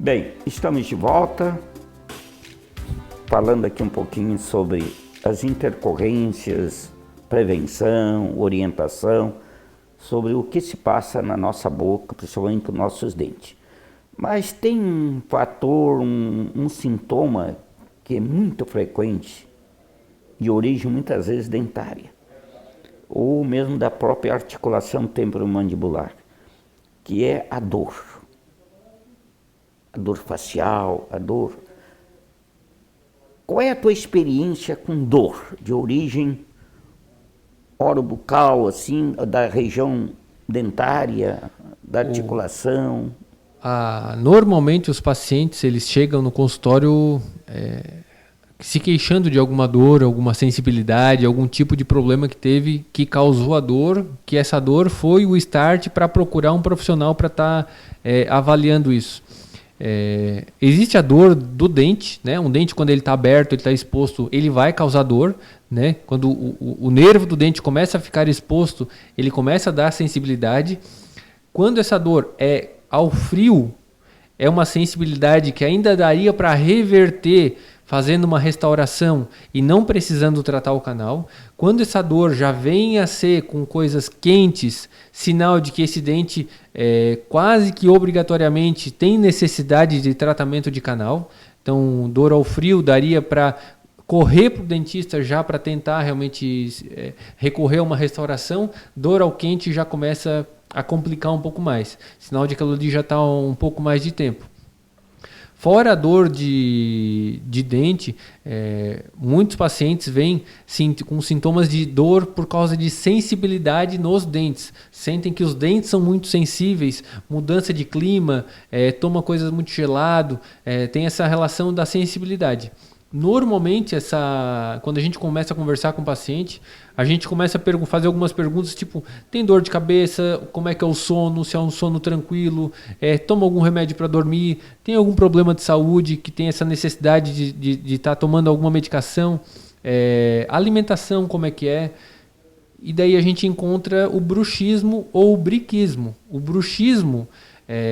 Bem, estamos de volta, falando aqui um pouquinho sobre as intercorrências, prevenção, orientação, sobre o que se passa na nossa boca, principalmente nos nossos dentes. Mas tem um fator, um sintoma que é muito frequente, de origem muitas vezes dentária, ou mesmo da própria articulação temporomandibular, que é a dor. A dor facial, a dor. Qual é a tua experiência com dor de origem orobucal, assim, da região dentária, da articulação? Normalmente os pacientes eles chegam no consultório se queixando de alguma dor, alguma sensibilidade, algum tipo de problema que teve que causou a dor, que essa dor foi o start para procurar um profissional para estar avaliando isso. Existe a dor do dente, né? Um dente quando ele está aberto, ele está exposto, ele vai causar dor, né? Quando o nervo do dente começa a ficar exposto, ele começa a dar sensibilidade. Quando essa dor é ao frio, é uma sensibilidade que ainda daria para reverter fazendo uma restauração e não precisando tratar o canal. Quando essa dor já vem a ser com coisas quentes, sinal de que esse dente quase que obrigatoriamente tem necessidade de tratamento de canal. Então, dor ao frio daria para correr para o dentista já para tentar realmente recorrer a uma restauração. Dor ao quente já começa a complicar um pouco mais. Sinal de que aquilo ali já está um pouco mais de tempo. Fora a dor de dente, muitos pacientes vêm com sintomas de dor por causa de sensibilidade nos dentes. Sentem que os dentes são muito sensíveis, mudança de clima, toma coisas muito gelado, tem essa relação da sensibilidade. Normalmente, quando a gente começa a conversar com o paciente, a gente começa a fazer algumas perguntas, tipo, tem dor de cabeça, como é que é o sono, se é um sono tranquilo, toma algum remédio para dormir, tem algum problema de saúde que tem essa necessidade de estar tomando alguma medicação, alimentação, como é que é. E daí a gente encontra o bruxismo ou o briquismo. O bruxismo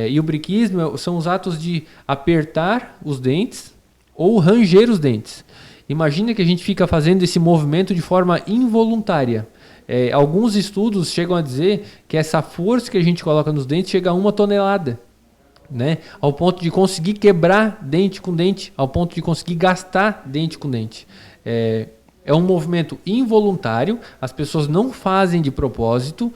e o briquismo são os atos de apertar os dentes ou ranger os dentes. Imagina que a gente fica fazendo esse movimento de forma involuntária. Alguns estudos chegam a dizer que essa força que a gente coloca nos dentes chega a 1 tonelada, né? Ao ponto de conseguir quebrar dente com dente, ao ponto de conseguir gastar dente com dente. É um movimento involuntário, as pessoas não fazem de propósito,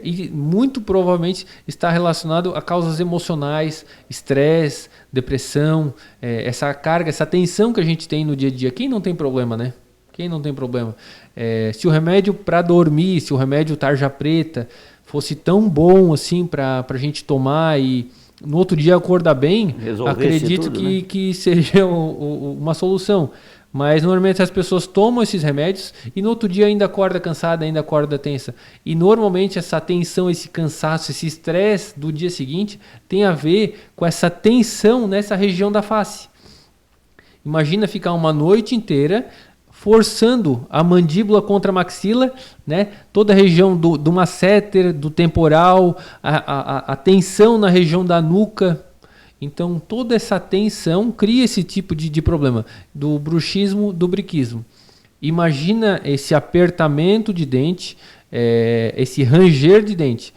e muito provavelmente está relacionado a causas emocionais, estresse, depressão, essa carga, essa tensão que a gente tem no dia a dia. Quem não tem problema, né? Quem não tem problema? Se o remédio para dormir, se o remédio tarja preta fosse tão bom assim para a gente tomar e no outro dia acordar bem, acredito tudo, né? que seria uma solução. Mas normalmente as pessoas tomam esses remédios e no outro dia ainda acorda cansada, ainda acorda tensa. E normalmente essa tensão, esse cansaço, esse estresse do dia seguinte tem a ver com essa tensão nessa região da face. Imagina ficar uma noite inteira forçando a mandíbula contra a maxila, né? Toda a região do masseter, do temporal, a tensão na região da nuca. Então, toda essa tensão cria esse tipo de problema, do bruxismo, do briquismo. Imagina esse apertamento de dente, esse ranger de dente.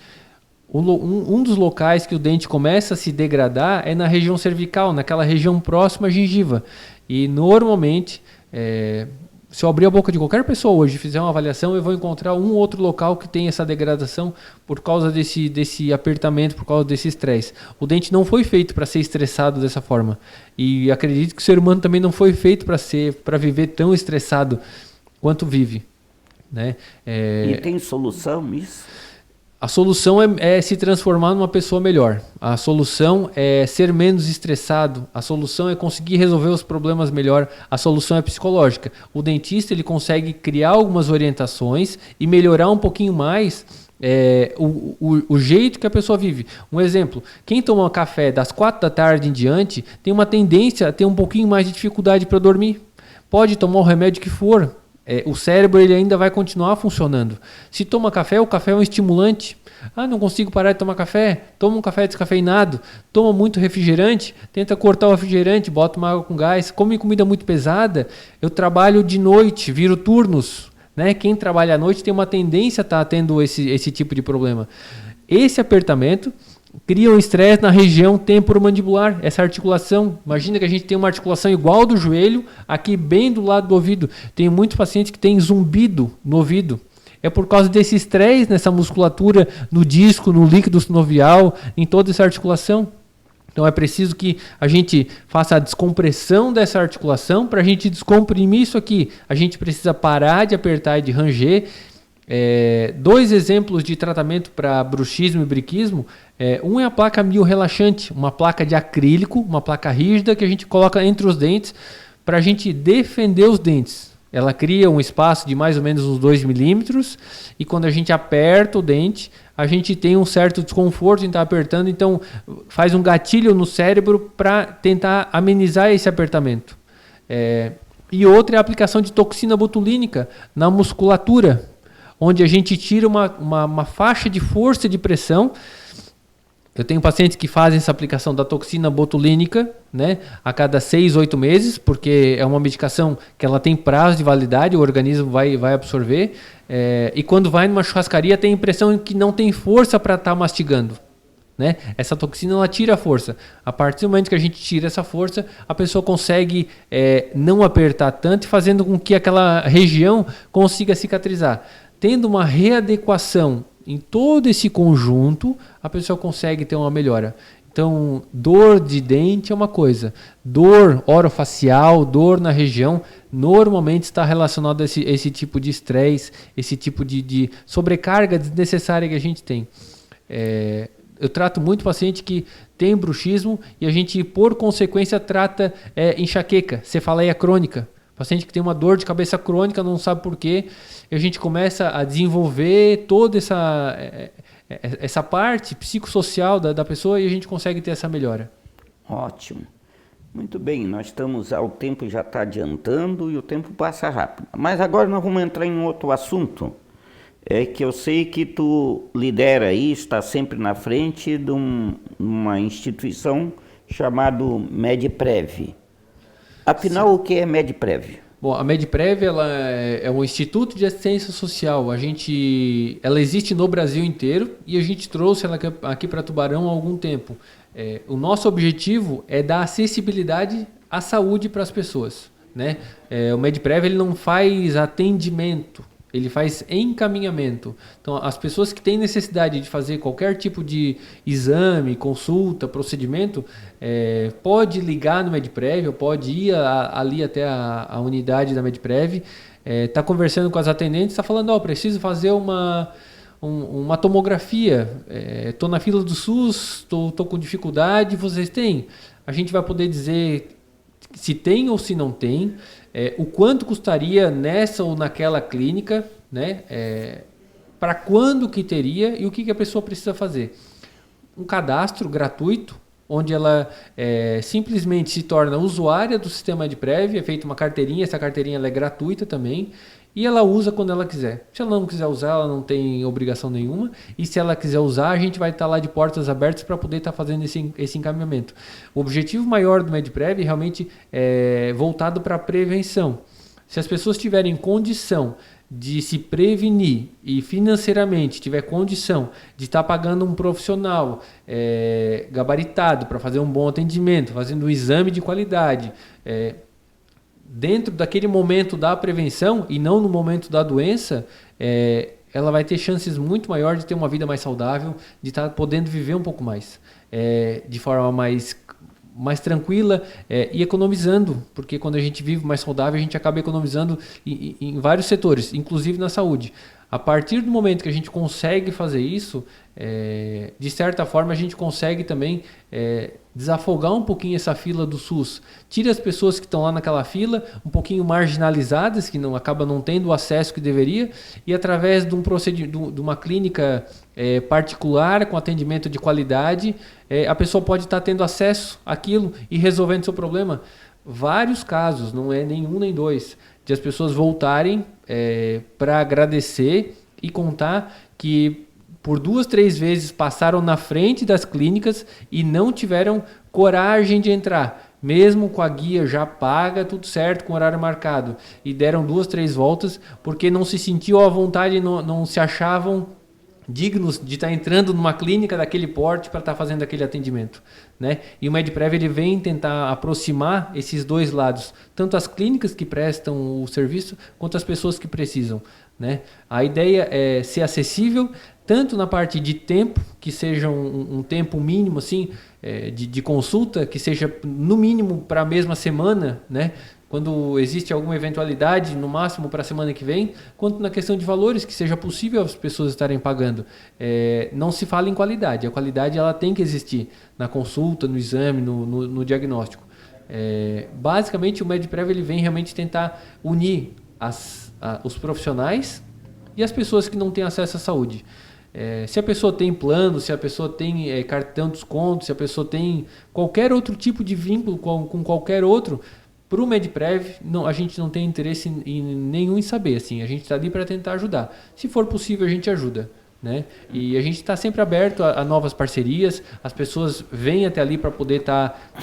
Um dos locais que o dente começa a se degradar é na região cervical, naquela região próxima à gengiva. E, normalmente, se eu abrir a boca de qualquer pessoa hoje e fizer uma avaliação, eu vou encontrar um outro local que tem essa degradação por causa desse apertamento, por causa desse estresse. O dente não foi feito para ser estressado dessa forma. E acredito que o ser humano também não foi feito para viver tão estressado quanto vive, né? E tem solução isso? A solução é se transformar numa pessoa melhor. A solução é ser menos estressado. A solução é conseguir resolver os problemas melhor. A solução é psicológica. O dentista ele consegue criar algumas orientações e melhorar um pouquinho mais o jeito que a pessoa vive. Um exemplo, quem toma café das 4 da tarde em diante tem uma tendência a ter um pouquinho mais de dificuldade para dormir. Pode tomar o remédio que for. o cérebro ele ainda vai continuar funcionando. Se toma café, o café é um estimulante. Ah, não consigo parar de tomar café. Toma um café descafeinado. Toma muito refrigerante. Tenta cortar o refrigerante. Bota uma água com gás. Come comida muito pesada. Eu trabalho de noite, viro turnos. Né? Quem trabalha à noite tem uma tendência a estar tendo esse tipo de problema. Esse apertamento cria um estresse na região temporomandibular, essa articulação. Imagina que a gente tem uma articulação igual do joelho, aqui bem do lado do ouvido. Tem muitos pacientes que têm zumbido no ouvido. É por causa desse estresse nessa musculatura, no disco, no líquido sinovial, em toda essa articulação. Então é preciso que a gente faça a descompressão dessa articulação. Para a gente descomprimir isso aqui, a gente precisa parar de apertar e de ranger. 2 exemplos de tratamento para bruxismo e briquismo. Um é a placa miorrelaxante, uma placa de acrílico, uma placa rígida que a gente coloca entre os dentes para a gente defender os dentes. Ela cria um espaço de mais ou menos uns 2 milímetros e quando a gente aperta o dente, a gente tem um certo desconforto em estar apertando, então faz um gatilho no cérebro para tentar amenizar esse apertamento. E outra é a aplicação de toxina botulínica na musculatura, onde a gente tira uma faixa de força de pressão. Eu tenho pacientes que fazem essa aplicação da toxina botulínica, né, a cada 6, 8 meses, porque é uma medicação que ela tem prazo de validade, o organismo vai absorver. E quando vai numa churrascaria, tem a impressão que não tem força para estar mastigando. Né? Essa toxina ela tira a força. A partir do momento que a gente tira essa força, a pessoa consegue não apertar tanto, fazendo com que aquela região consiga cicatrizar. Tendo uma readequação em todo esse conjunto, a pessoa consegue ter uma melhora. Então, dor de dente é uma coisa. Dor orofacial, dor na região, normalmente está relacionado a esse tipo de estresse, esse tipo de sobrecarga desnecessária que a gente tem. Eu trato muito paciente que tem bruxismo e a gente, por consequência, trata enxaqueca, cefaleia crônica. Paciente que tem uma dor de cabeça crônica, não sabe por quê, e a gente começa a desenvolver toda essa parte psicossocial da pessoa e a gente consegue ter essa melhora. Ótimo. Muito bem, nós estamos, o tempo já está adiantando e o tempo passa rápido. Mas agora nós vamos entrar em outro assunto, que eu sei que tu lidera aí, está sempre na frente de uma instituição chamada Medprev. Afinal, o que é Medprev? Bom, a Medprev ela é um instituto de assistência social. Ela existe no Brasil inteiro e a gente trouxe ela aqui para Tubarão há algum tempo. O nosso objetivo é dar acessibilidade à saúde para as pessoas. Né? O Medprev ele não faz atendimento, ele faz encaminhamento. Então, as pessoas que têm necessidade de fazer qualquer tipo de exame, consulta, procedimento, pode ligar no Medprev, ou pode ir ali até a unidade da Medprev, tá conversando com as atendentes, está falando, preciso fazer uma tomografia, estou na fila do SUS, estou com dificuldade, vocês têm? A gente vai poder dizer se tem ou se não tem, o quanto custaria nessa ou naquela clínica, né? Para quando que teria e o que a pessoa precisa fazer. Um cadastro gratuito, onde ela simplesmente se torna usuária do sistema Medprev, é feita uma carteirinha, essa carteirinha ela é gratuita também, e ela usa quando ela quiser. Se ela não quiser usar, ela não tem obrigação nenhuma. E se ela quiser usar, a gente vai estar lá de portas abertas para poder estar fazendo esse encaminhamento. O objetivo maior do Medprev realmente é voltado para a prevenção. Se as pessoas tiverem condição de se prevenir e financeiramente tiver condição de estar pagando um profissional gabaritado para fazer um bom atendimento, fazendo um exame de qualidade, dentro daquele momento da prevenção e não no momento da doença, ela vai ter chances muito maiores de ter uma vida mais saudável, de estar podendo viver um pouco mais, de forma mais tranquila e economizando, porque quando a gente vive mais saudável, a gente acaba economizando em vários setores, inclusive na saúde. A partir do momento que a gente consegue fazer isso, de certa forma a gente consegue também desafogar um pouquinho essa fila do SUS. Tira as pessoas que estão lá naquela fila, um pouquinho marginalizadas, que acabam não tendo o acesso que deveria, e através de de uma clínica particular, com atendimento de qualidade, a pessoa pode estar tendo acesso àquilo e resolvendo seu problema. Vários casos, não é nenhum nem dois, de as pessoas voltarem para agradecer e contar que por 2, 3 vezes passaram na frente das clínicas e não tiveram coragem de entrar. Mesmo com a guia já paga, tudo certo, com horário marcado. E deram 2, 3 voltas porque não se sentiu à vontade, não se achavam dignos de estar entrando numa clínica daquele porte para estar fazendo aquele atendimento, né? E o MedPrev ele vem tentar aproximar esses dois lados, tanto as clínicas que prestam o serviço, quanto as pessoas que precisam, né? A ideia é ser acessível, tanto na parte de tempo, que seja um tempo mínimo assim, de consulta, que seja no mínimo para a mesma semana, né? Quando existe alguma eventualidade, no máximo para a semana que vem, quanto na questão de valores, que seja possível as pessoas estarem pagando. Não se fala em qualidade, a qualidade ela tem que existir na consulta, no exame, no diagnóstico. Basicamente o MedPrev ele vem realmente tentar unir os profissionais e as pessoas que não têm acesso à saúde. Se a pessoa tem plano, se a pessoa tem cartão de desconto, se a pessoa tem qualquer outro tipo de vínculo com qualquer outro, para o MedPrev, a gente não tem interesse nenhum em saber. Assim, a gente está ali para tentar ajudar. Se for possível, a gente ajuda, né? E a gente está sempre aberto a novas parcerias. As pessoas vêm até ali para poder estar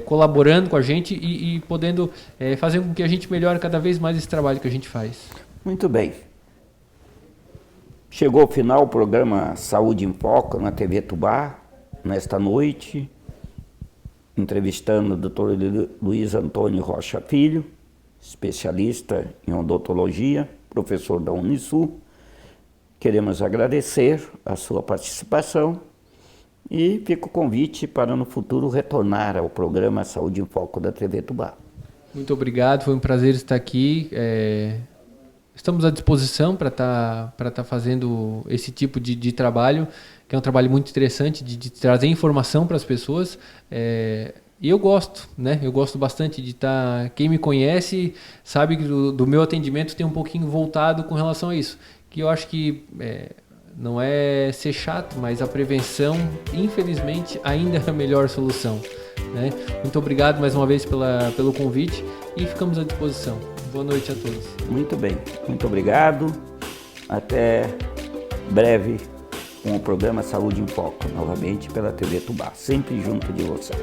colaborando com a gente e podendo fazer com que a gente melhore cada vez mais esse trabalho que a gente faz. Muito bem. Chegou ao final o programa Saúde em Foco na TV Tubá, nesta noite, entrevistando o Dr. Luiz Antônio Rocha Filho, especialista em odontologia, professor da Unisul. Queremos agradecer a sua participação e fica o convite para no futuro retornar ao programa Saúde em Foco da TV Tubá. Muito obrigado, foi um prazer estar aqui. Estamos à disposição para estar fazendo esse tipo de trabalho, que é um trabalho muito interessante de trazer informação para as pessoas. E eu gosto, né? Eu gosto bastante de estar... Quem me conhece sabe que do meu atendimento tem um pouquinho voltado com relação a isso. Que eu acho que não é ser chato, mas a prevenção, infelizmente, ainda é a melhor solução, né? Muito obrigado mais uma vez pelo convite e ficamos à disposição. Boa noite a todos. Muito bem, muito obrigado. Até breve com o programa Saúde em Foco, novamente pela TV Tubá, sempre junto de você.